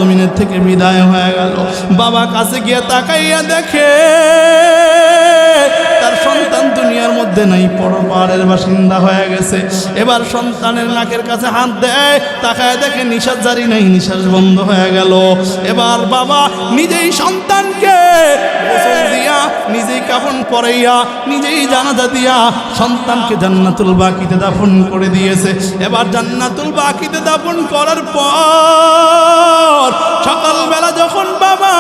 জমিনের থেকে বিদায় হয়ে গেল। বাবা কাছে গিয়ে তাকাইয়া দেখে তার সন্তান দুনিয়ার মধ্যে নাই, পরপারের বাসিন্দা হয়ে গেছে। এবার সন্তানের নাকের কাছে হাত দেয়, তাকায় দেখে নিঃশ্বাস জারি নাই, নিঃশ্বাস বন্ধ হয়ে গেল। এবার বাবা নিজেই সন্তানকে গোসল দিয়া, নিজেই কাফন পরাইয়া, নিজেই জানাজা দিয়া সন্তানকে জান্নাতুল বাকিতে দাফন করে দিয়েছে। এবার জান্নাতুল বাকিতে দাফন করার পর সকালবেলা যখন বাবা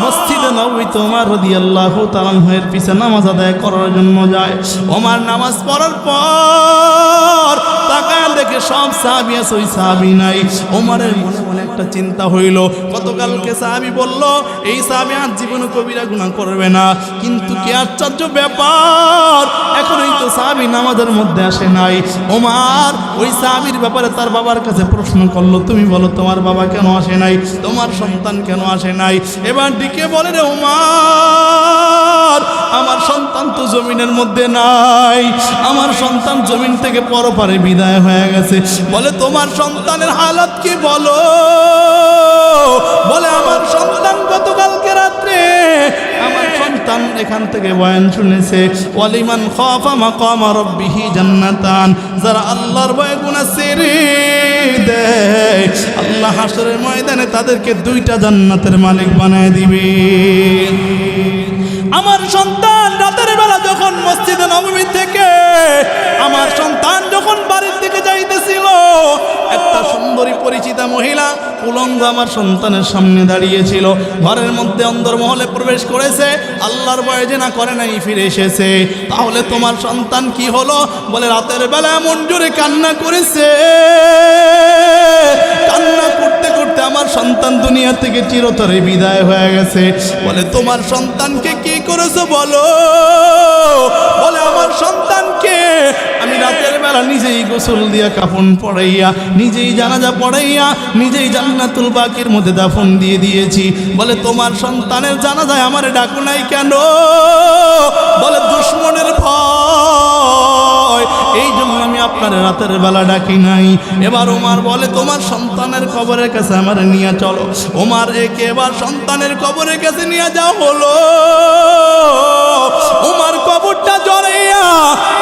মসজিদে নববীতে ওমর রাদিয়াল্লাহু তাআলা এর পিছে নামাজ আদায় করার জন্য যায়, ওমর নামাজ পড়ার পর তাকায় দেখে সব সাহাবী আছে, ওই সাহাবী নাই। ওমরের মনে মনে একটা চিন্তা হইল, গতকালকে সাহাবী বলল এই সাহাবী আর জীবনে কবিরা গুনাহ করবে না, কিন্তু কি আশ্চর্য ব্যাপার, এখনই তো সাহাবী নামাজের মধ্যে আসে নাই। ওমর ওই সাহাবীর ব্যাপারে তার বাবার কাছে প্রশ্ন করলো, তুমি বলো তোমার বাবা কেন আসে নাই, তোমার সন্তান কেন আসে নাই? এবার ডেকে বলে, রে ওমর, আমার সন্তান তো জমিনের মধ্যে নাই, আমার সন্তান জমিন থেকে পরপারে বিদায় হয়ে গেছে। বলে তোমার সন্তানের হালত কি বলো? বলে আমার সন্তান গতকালকে রাত্রে আমার সন্তান এখান থেকে বয়ান শুনেছে, ওয়ালিমান খাফা মাকামা রাব্বিহি জান্নাতান, যারা আল্লাহর ভয়ে গুনাহ ছেড়ে দেয় আল্লাহ হাসরের ময়দানে তাদেরকে দুইটা জান্নাতের মালিক বানায় দিবে। আমার সন্তান রাতের বেলা যখন মসজিদে নববী থেকে আমার সন্তান যখন বাড়ির দিকে যাইতেছিল, একটা সুন্দরী পরিচিতা মহিলা উলঙ্গ আমার সন্তানের সামনে দাঁড়িয়েছিল। ঘরের মধ্যে অন্দরমহলে প্রবেশ করেছে, আল্লাহর ভয়ে যে না করে নাই, ফিরে এসেছে। তাহলে তোমার সন্তান কি হলো? বলে রাতের বেলা এমন জোরে কান্না করেছে, কান্না করতে করতে আমার সন্তান দুনিয়া থেকে চিরতরে বিদায় হয়ে গেছে। বলে তোমার সন্তানকে কি করেছো বলো? বলে আমার সন্তানকে আমি রাতের বেলা নিজেই গোসল দিয়া কাফন পড়াইয়া, নিজেই জানাজা পড়াইয়া, নিজেই জান্নাতুল বাকির মধ্যে দাফন দিয়ে দিয়েছি। বলে তোমার সন্তানের জানাজায় আমারে ডাকো নাই কেন? বলে দুশমনের ভয়, এই জন্য আমি আপনার রাতের বেলা ডাকি নাই। এবার ওমর বলে তোমার সন্তানের কবরের কাছে আমার নিয়ে চলো। ওমর একে এবার সন্তানের কবরের কাছে নিয়ে যাওয়া হলো। ওমর কবরটা জড়াইয়া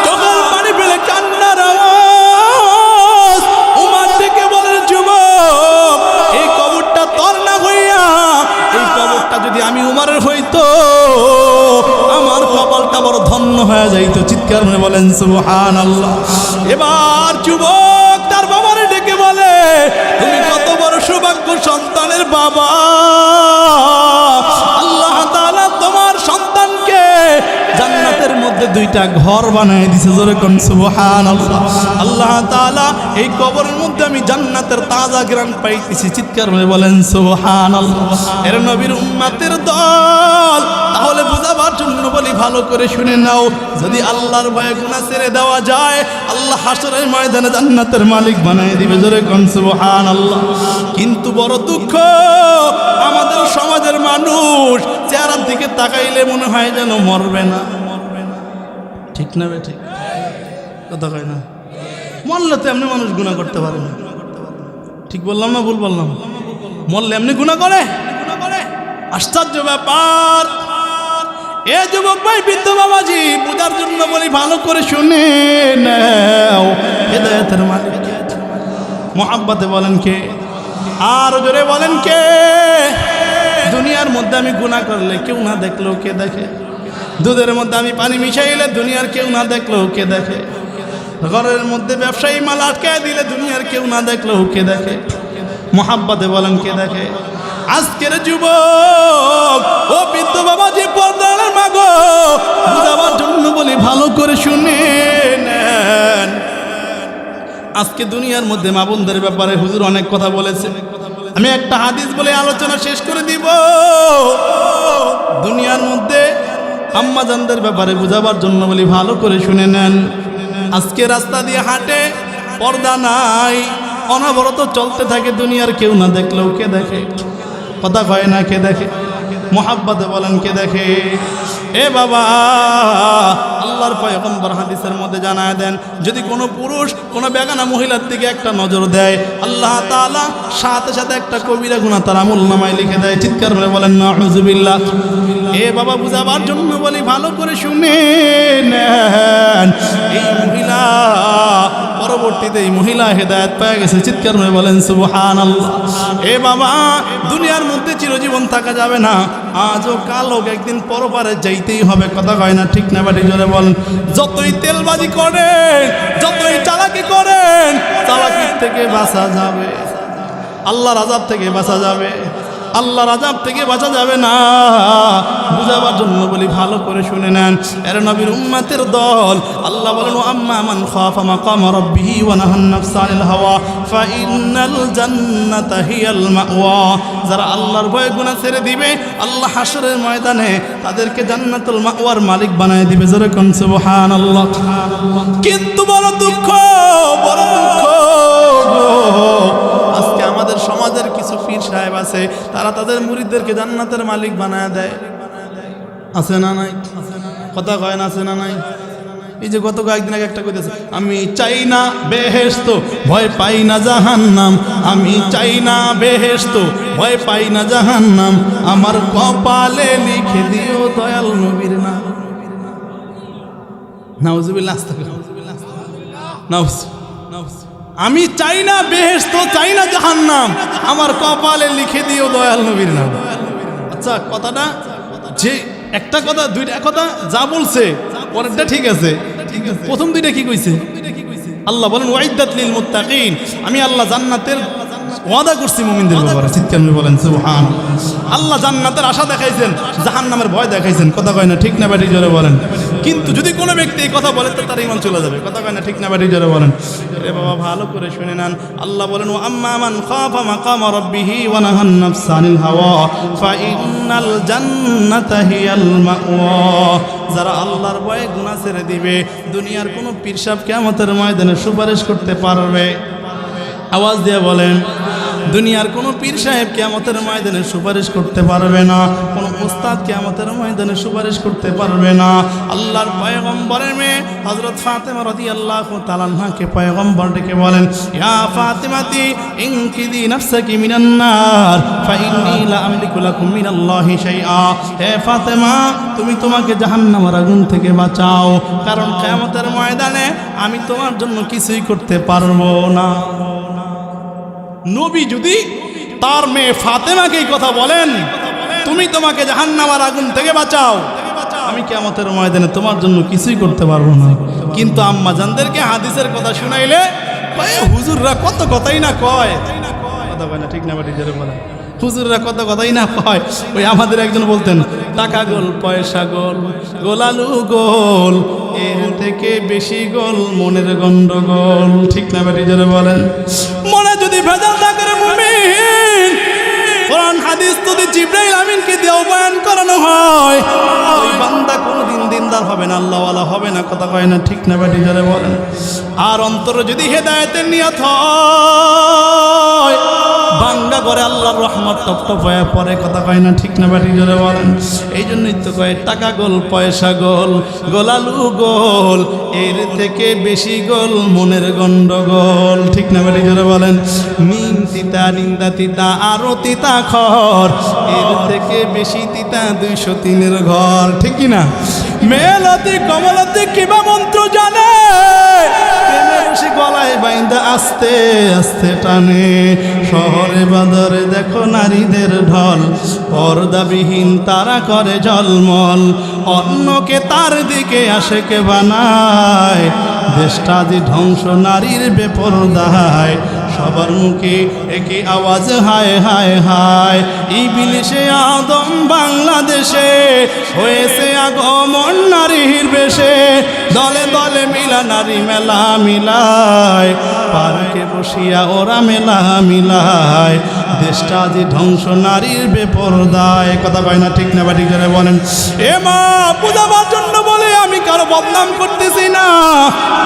চোখের পানি ফেলে কান্নার আওয়াজ। ওমর থেকে বলে যুবক, এই কবরটা তোর না হইয়া, এই কবরটা যদি আমি ওমরের হইতো আমার কপালটা বড় ধন্য হয়ে যাইতো। চিৎকার করে বলেন সুবহানাল্লাহ। এবার যুবক তার বাবারে ডেকে বলে, তুমি কত বড় সৌভাগ্য সন্তানের বাবা, আল্লাহ তাআলা তোমার সন্তানকে জান্নাতের মধ্যে দুইটা ঘর বানায় দিয়েছে। জোরে কোন সুবহানাল্লাহ। আল্লাহ তাআলা এই কবরের মধ্যে আমি জান্নাতের তাজা ঘ্রাণ পাইতেছি। চিৎকার করে বলেন সুবহানাল্লাহ। এর নবীর উম্মতের দল, তাহলে বুঝাবার জন্য বলি ভালো করে শুনে নাও, যদি আল্লাহর ভয়ে গুনাহ ছেড়ে দেওয়া যায় আল্লাহ হাসরের ময়দানে জান্নাতের মালিক বানায় দিবে। জোরে কোন সুবহানাল্লাহ। কিন্তু বড় দুঃখ, আমাদের সমাজের মানুষ চেহারার দিকে তাকাইলে মনে হয় যেন মরবে না। ঠিক না বে? ঠিক কথা কয় না? মরলে তো এমনি মানুষ গুনাহ করতে পারে না। ঠিক বললাম না ভুল বললাম? মরলে এমনি গুনাহ করে? আশ্চর্য ব্যাপার। এ যুবক ভাই, বৃদ্ধ বাবাজি, বুঝার জন্য বলি ভালো করে শুনে নাও, হেদায়েতের মালিক মুহাব্বতে বলেন কে? আর জোরে বলেন কে? দুনিয়ার মধ্যে আমি গুনাহ করলে কেউ না দেখলেও কে দেখে? দুধের মধ্যে আমি পানি মিশাইলে দুনিয়ার কেউ না দেখলেও কে দেখে? ঘরের মধ্যে ব্যবসায়ী মাল আটকায় দিলে দুনিয়ার কেউ না দেখলেও কে দেখে? মুহাব্বতে বলেন কে দেখে? আজকের যুবক, ও বৃদ্ধ বাবাজি, পর্দার মাগো, বুঝাবার জন্য বলি ভালো করে শুনে নেন। আজকে দুনিয়ার মধ্যে মা বোনদের ব্যাপারে হুজুর অনেক কথা বলেছে, আমি একটা হাদিস বলে আলোচনা শেষ করে দিব। দুনিয়ার মধ্যে আম্মা জানদের ব্যাপারে বুঝাবার জন্য বলি ভালো করে শুনে নেন। আজকে রাস্তা দিয়ে হাঁটে, পর্দা নাই, অনবরত চলতে থাকে, দুনিয়ার কেউ না দেখলেও কে দেখে? কথা কয় না কে দেখে? মুহাব্বতে বলেন কে দেখে? এ বাবা, আল্লাহর পয়গম্বর হাদিসের মধ্যে জানায় দেন, যদি কোনো পুরুষ কোনো বেগানা মহিলার দিকে একটা নজর দেয়, আল্লাহ তাআলা সাথে সাথে একটা কবিরা গুনাহ তার আমলনামায় লিখে দেয়। চিৎকার করে বলেন নাউযুবিল্লাহ। এ বাবা, বুঝাবার জন্য বলি, ভালো করে শুনে নেন। এই মহিলা পরবর্তীতে এই মহিলা হেদায়েত পেয়ে গেছে। চিৎকার করে বলেন সুবহানাল্লাহ। এ বাবা, দুনিয়ার মধ্যে চিরজীবন থাকা যাবে না, আজও কাল হোক একদিন পরপারে যাইতেই হবে। কথা কয় না, ঠিক না বাড়ি জোরে বলেন। যতই তেলবাজি করেন, যতই চালাকি করেন, চালাকির থেকে বাঁচা যাবে, আল্লাহর আযাব থেকে বাঁচা যাবে, আল্লাহর আযাব থেকে বাঁচা যাবে না। বুঝাবার জন্য বলি, ভালো করে শুনে নেন। এর নবীর উম্মতের দল। আল্লাহ বলেন, আম্মা মান খাফা মাকাম রাব্বিহি ওয়া নাহান নাফসা আনিল হাওয়া ফাইন্নাল জান্নাতা হিয়াল মাওয়া। যারা আল্লাহর ভয়ে গুনাহ ছেড়ে দিবে, আল্লাহ হাসরের ময়দানে তাদেরকে জান্নাতুল মাওয়ার মালিক বানায় দিবে। জোরে কোন সুবহানাল্লাহ। কিন্তু বড় দুঃখ, বড় দুঃখ, আজকে আমাদের সমাজের কিছু পীর সাহেব আছে, তারা তাদের মুরিদদেরকে জান্নাতের মালিক বানায় দেয়। আছে না নাই? কথা কয় না, আছে না নাই? এই যে গত কয়েকদিন আগে একটা কইতেছে, আমি চাই না বেহেশত, ভয় পাই না জাহান্নাম। আমি চাই না বেহেশত, ভয় পাই না জাহান্নাম। আমার কপালে লিখে দিও দয়াল নবীর নাম। নাউজুবিল্লাহ, আস্তাগফিরুল্লাহ, নাউজ। আমি চাই না বেহেশত, চাই না জাহান্নাম, আমার কপালে লিখে দিও দয়াল নবীর নাম। আচ্ছা, কথাটা যে একটা কথা, দুইটা কথা যা বলছে পরেরটা ঠিক আছে, প্রথম দুইটা কি কইছে? আল্লাহ বলেন ওয়াইদাত লিল মুত্তাকিন, আমি আল্লাহ জান্নাতের ওয়াদা করছি মুমিনদের ব্যাপারে। চিৎকার করে বলেন সুবহানাল্লাহ। আল্লাহ জান্নাতের আশা দেখাইছেন, জাহান্নামের ভয় দেখাইছেন। কথা কয় না, ঠিক না বাড়ি জোরে বলেন। কিন্তু যদি কোনো ব্যক্তি এই কথা বলে, তার ঈমান চলে যাবে। কথা কয় না, ঠিক না বাড়ি জোরে বলেন। রে বাবা, ভালো করে শুনে নেন। আল্লাহ বলেন, ওয়া আম্মা মান খাফা মাকাম রাব্বিহি ওয়া নাহান নাফসা আনিল হাওয়া ফাইন্নাল জান্নাতা হিয়াল মাওয়া। যারা আল্লাহর ভয়ে গুনাহ ছেড়ে দিবে, দুনিয়ার কোনো পীর সাহেব কিয়ামতের ময়দানে সুপারিশ করতে পারবে? আওয়াজ দিয়ে বলেন। দুনিয়ার কোনো পীর সাহেব কিয়ামতের ময়দানে সুপারিশ করতে পারবে না, কোনো উস্তাদ কিয়ামতের ময়দানে সুপারিশ করতে পারবে না। আল্লাহর পয়গম্বরের মেয়ে হযরত ফাতেমা রাদিয়াল্লাহু তাআলা আনহাকে পয়গম্বর ডেকে বলেন, ইয়া ফাতিমাতি ইনকিদি নাফসাকি মিনান নার ফাইন্নী লা আমলিকু লাকুম মিনাল্লাহি শাইআ। হে ফাতেমা, তুমি তোমাকে জাহান্নামের আগুন থেকে বাঁচাও, কারণ কিয়ামতের ময়দানে আমি তোমার জন্য কিছুই করতে পারবো না। নবী যদি তার মেয়ে ফাতেমাকে এই কথা বলেন, তুমি তোমাকে জাহান্নামের আগুন থেকে বাঁচাও, আমি কিয়ামতের ময়দানে তোমার জন্য কিছুই করতে পারবো না। কিন্তু আম্মা জানদেরকে হাদিসের কথা শুনাইলে হুজুররা কত কথাই না কয়। কথা কয় না, ঠিক না বাড়ি জোরে বলে। হুজুররা কত কথাই না কয়। ওই আমাদের একজন বলতেন, টাকা গোল, পয়সা গোল, গোলালু গোল, এর থেকে বেশি গোল মনের গন্ডগোল। ঠিক না বাড়ি জোরে বলেন। মনে যদি ভেজাল না করে মুমিন, কোরআন হাদিস যদি জিবরাইল আমিনকে দিয়ে বয়ান করানো হয়, ওই বান্দা কোনোদিন দিনদার হবে না, আল্লাহওয়ালা হবে না। কথা কয় না, ঠিক না বাড়ি জোরে বলেন। আর অন্তরে যদি হেদায়েতের নিয়ত হয়, বান্দা করে আল্লাহর রহমত টপ টপ হয়ে পড়ে। কথা কয় না, ঠিক না বাড়ি জোরে বলেন। এই জন্যই তো কয়, টাকা গোল, পয়সা গোল, গোলালু গোল, এর থেকে বেশি গোল মনের গন্ডগোল। ঠিক না বাড়ি জোরে বলেন। মিন তিতা, নিন্দা তিতা, আরো তিতা খর, এর থেকে বেশি তিতা 203-এর ঘর। ঠিক কিনা? মেলতি কমলতি কিবা মন্ত্র জানে, গলায় বাইন্দা আস্তে আস্তে টানে। শহরে বাজারে দেখো নারীদের ঢল, পর্দাবিহীন তারা করে ঝলমল, অন্যকে তার দিকে আশেকে বানায়। দেশটা যে ধ্বংস নারীর বেপরদায়, সবার মুখে একই আওয়াজ হায় হায় হায়। ইবলিশে আদম বাংলাদেশে হয়েছে আগমন নারীর বেশে, দলে দলে মিলা নারী মেলা মিলায়, পার্কে বসিয়া ওরা মেলা মিলায়। দেশটা যে ধ্বংস নারীর বেপরদায়। কথা কয় না, ঠিক না বা ঠিক করে বলেন? এ মা, বুঝাবার জন্য বলে আমি কারো বদনাম করতেছি না।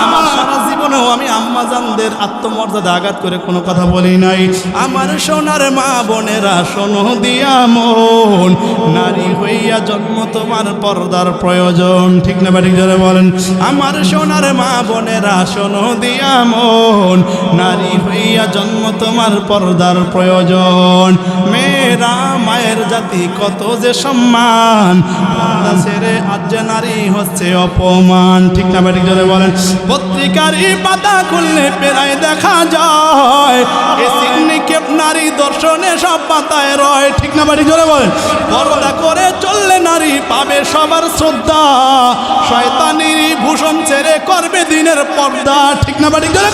আমার সারা জীবনেও আমি আম্মাজানদের আত্মমর্যাদা আঘাত করে কোনো কথা বলি নাই। আমার সোনার মা বোনেরা, শোনো দিয়া মন, নারী হইয়া জন্ম তোমার পর্দার প্রয়োজন। ঠিক না বা ঠিক করে বলেন? আমার সোনার মা বোনেরা, শোনো দিয়া মন, নারী হইয়া জন্ম তোমার পর্দার প্রয়োজন। মেয়েরা মায়ের জাতি কত যে সম্মান, পর্দা ছেড়ে আজ যে নারী হচ্ছে অপমান। ঠিক না বা ঠিক করে বলেন? পত্রিকারই পাতা খুললে প্রায় দেখা যায় এ সিন্ডিকেট নারী দর্শনে সব পাতায় রয়। ঠিক না বা ঠিক করে বলেন? পর্দা করে চললে নারী পাবে সবার শ্রদ্ধা, শয়তানির ভূষণ ছেড়ে করবে দিনের পর্দা। ঠিক না বা ঠিক করে?